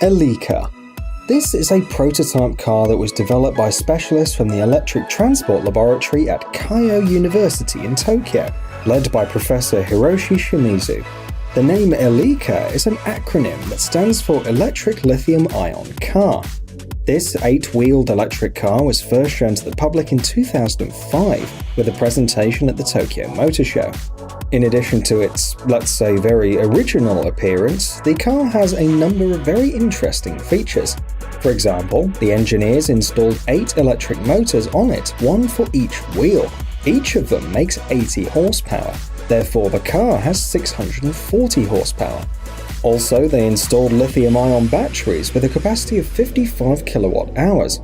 Elica. This is a prototype car that was developed by specialists from the Electric Transport Laboratory at Keio University in Tokyo, led by Professor Hiroshi Shimizu. The name Elica is an acronym that stands for Electric Lithium-Ion Car. This 8-wheeled electric car was first shown to the public in 2005 with a presentation at the Tokyo Motor Show. In addition to its, let's say, very original appearance, the car has a number of very interesting features. For example, the engineers installed 8 electric motors on it, one for each wheel. Each of them makes 80 horsepower, therefore the car has 640 horsepower. Also, they installed lithium-ion batteries with a capacity of 55 kilowatt-hours.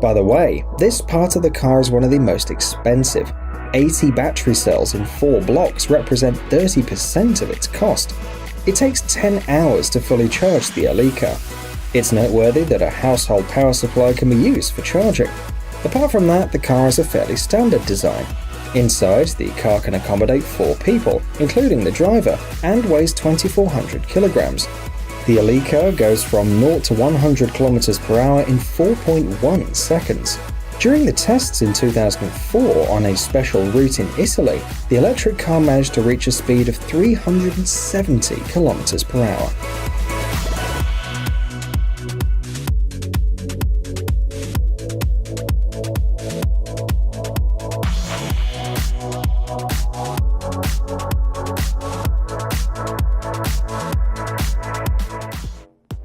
By the way, this part of the car is one of the most expensive. 80 battery cells in 4 blocks represent 30% of its cost. It takes 10 hours to fully charge the Elica. It's noteworthy that a household power supply can be used for charging. Apart from that, the car is a fairly standard design. Inside, the car can accommodate 4 people, including the driver, and weighs 2,400 kilograms. The Elica goes from 0 to 100 km per hour in 4.1 seconds. During the tests in 2004 on a special route in Italy, the electric car managed to reach a speed of 370 km per hour.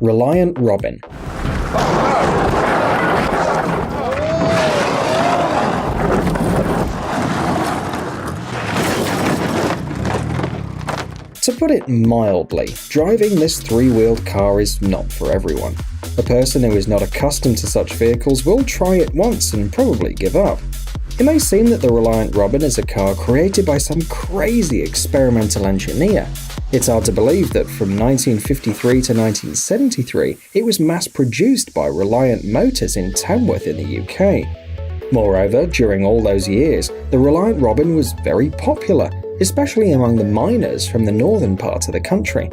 Reliant Robin. To put it mildly, driving this 3-wheeled car is not for everyone. A person who is not accustomed to such vehicles will try it once and probably give up. It may seem that the Reliant Robin is a car created by some crazy experimental engineer. It's hard to believe that from 1953 to 1973, it was mass-produced by Reliant Motors in Tamworth in the UK. Moreover, during all those years, the Reliant Robin was very popular, especially among the miners from the northern part of the country.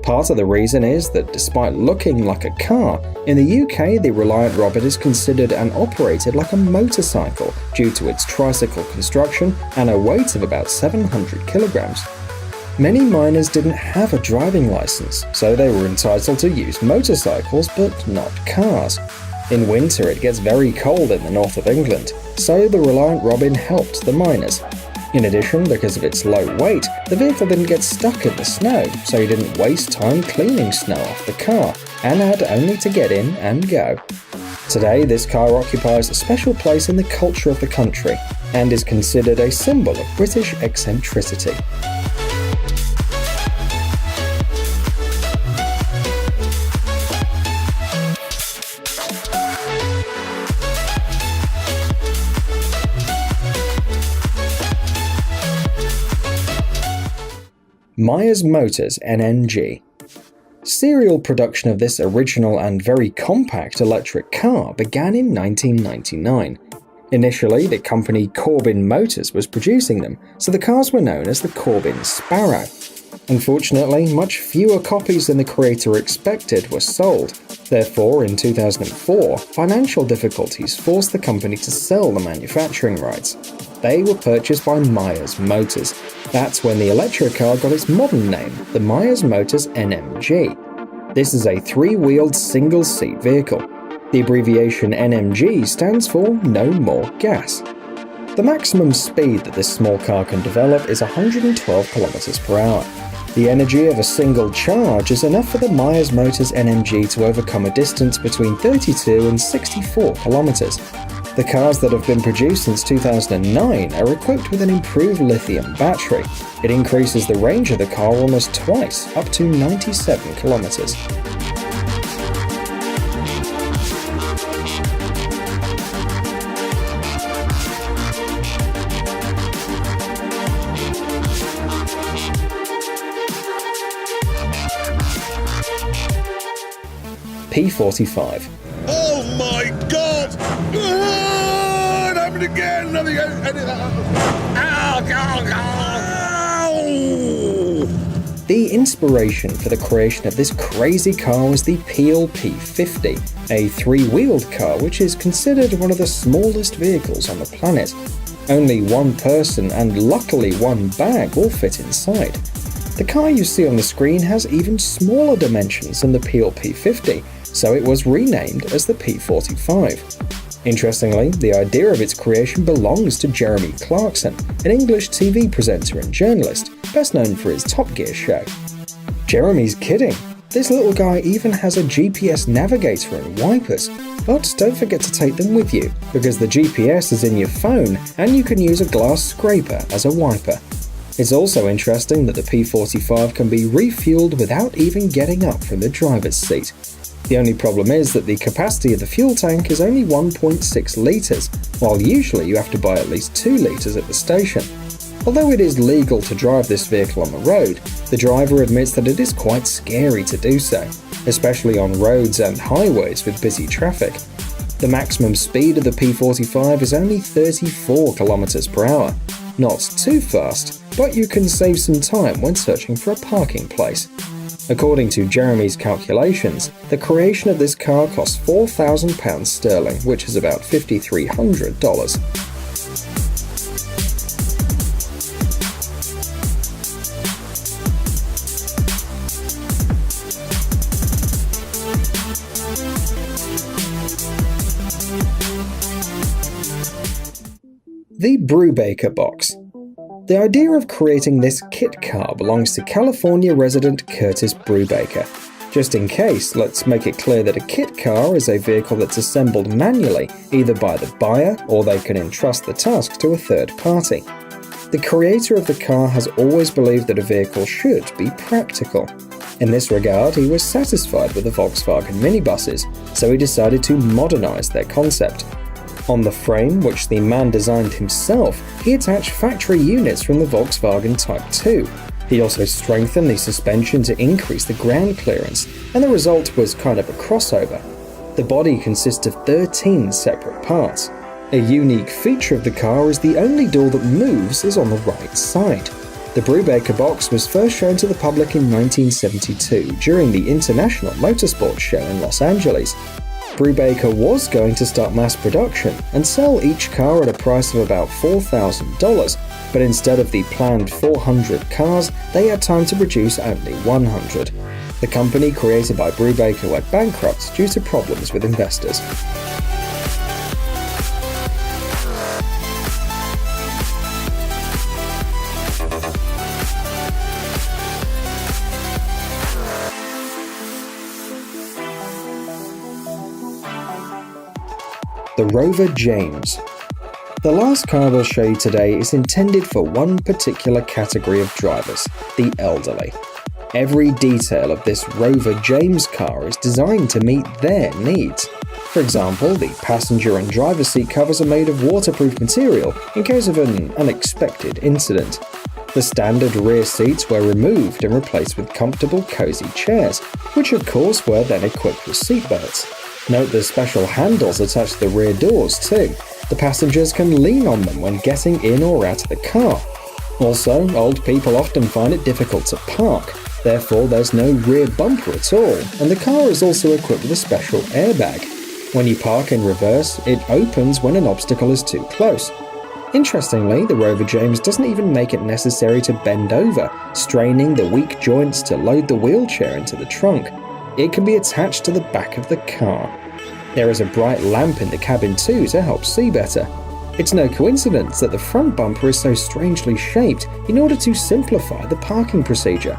Part of the reason is that despite looking like a car, in the UK the Reliant Robin is considered and operated like a motorcycle due to its tricycle construction and a weight of about 700 kilograms. Many miners didn't have a driving license, so they were entitled to use motorcycles but not cars. In winter it gets very cold in the north of England, so the Reliant Robin helped the miners. In addition, because of its low weight, the vehicle didn't get stuck in the snow, so you didn't waste time cleaning snow off the car, and had only to get in and go. Today, this car occupies a special place in the culture of the country, and is considered a symbol of British eccentricity. Myers Motors NNG. Serial production of this original and very compact electric car began in 1999. Initially, the company Corbin Motors was producing them, so the cars were known as the Corbin Sparrow. Unfortunately, much fewer copies than the creator expected were sold. Therefore, in 2004, financial difficulties forced the company to sell the manufacturing rights. They were purchased by Myers Motors. That's when the electric car got its modern name, the Myers Motors NMG. This is a 3-wheeled single-seat vehicle. The abbreviation NMG stands for No More Gas. The maximum speed that this small car can develop is 112 km per hour. The energy of a single charge is enough for the Myers Motors NMG to overcome a distance between 32 and 64 kilometers. The cars that have been produced since 2009 are equipped with an improved lithium battery. It increases the range of the car almost twice, up to 97 kilometers. P45. Oh my God! Oh, it happened again! Nothing. Ow! Ow! Ow! The inspiration for the creation of this crazy car was the Peel P50, a three-wheeled car which is considered one of the smallest vehicles on the planet. Only one person and luckily one bag will fit inside. The car you see on the screen has even smaller dimensions than the Peel P50, so it was renamed as the P45. Interestingly, the idea of its creation belongs to Jeremy Clarkson, an English TV presenter and journalist, best known for his Top Gear show. Jeremy's kidding. This little guy even has a GPS navigator and wipers, but don't forget to take them with you, because the GPS is in your phone and you can use a glass scraper as a wiper. It's also interesting that the P45 can be refueled without even getting up from the driver's seat. The only problem is that the capacity of the fuel tank is only 1.6 litres, while usually you have to buy at least 2 litres at the station. Although it is legal to drive this vehicle on the road, the driver admits that it is quite scary to do so, especially on roads and highways with busy traffic. The maximum speed of the P45 is only 34 km per hour. Not too fast, but you can save some time when searching for a parking place. According to Jeremy's calculations, the creation of this car cost £4,000 sterling, which is about $5,300. The Brubaker box. The idea of creating this kit car belongs to California resident Curtis Brubaker. Just in case, let's make it clear that a kit car is a vehicle that's assembled manually, either by the buyer or they can entrust the task to a third party. The creator of the car has always believed that a vehicle should be practical. In this regard, he was satisfied with the Volkswagen minibuses, so he decided to modernize their concept. On the frame, which the man designed himself, he attached factory units from the Volkswagen Type 2. He also strengthened the suspension to increase the ground clearance, and the result was kind of a crossover. The body consists of 13 separate parts. A unique feature of the car is the only door that moves is on the right side. The Brubaker box was first shown to the public in 1972 during the International Motorsports Show in Los Angeles. Brubaker was going to start mass production and sell each car at a price of about $4,000, but instead of the planned 400 cars, they had time to produce only 100. The company created by Brubaker went bankrupt due to problems with investors. The Rover James. The last car we'll show you today is intended for one particular category of drivers, the elderly. Every detail of this Rover James car is designed to meet their needs. For example, the passenger and driver seat covers are made of waterproof material in case of an unexpected incident. The standard rear seats were removed and replaced with comfortable, cozy chairs, which of course were then equipped with seatbelts. Note the special handles attached to the rear doors too. The passengers can lean on them when getting in or out of the car. Also, old people often find it difficult to park, therefore there's no rear bumper at all, and the car is also equipped with a special airbag. When you park in reverse, it opens when an obstacle is too close. Interestingly, the Rover James doesn't even make it necessary to bend over, straining the weak joints to load the wheelchair into the trunk. It can be attached to the back of the car. There is a bright lamp in the cabin too to help see better. It's no coincidence that the front bumper is so strangely shaped in order to simplify the parking procedure.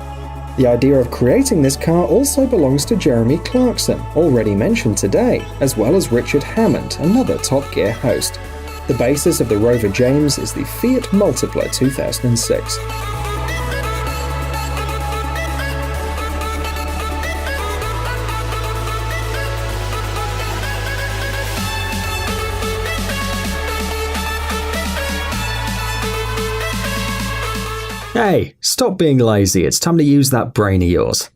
The idea of creating this car also belongs to Jeremy Clarkson, already mentioned today, as well as Richard Hammond, another Top Gear host. The basis of the Rover James is the Fiat Multipla 2006. Hey, stop being lazy, it's time to use that brain of yours.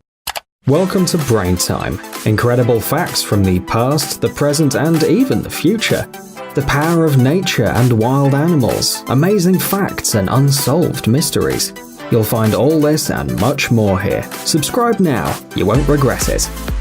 Welcome to Brain Time. Incredible facts from the past, the present, and even the future. The power of nature and wild animals, amazing facts and unsolved mysteries. You'll find all this and much more here. Subscribe now, you won't regret it.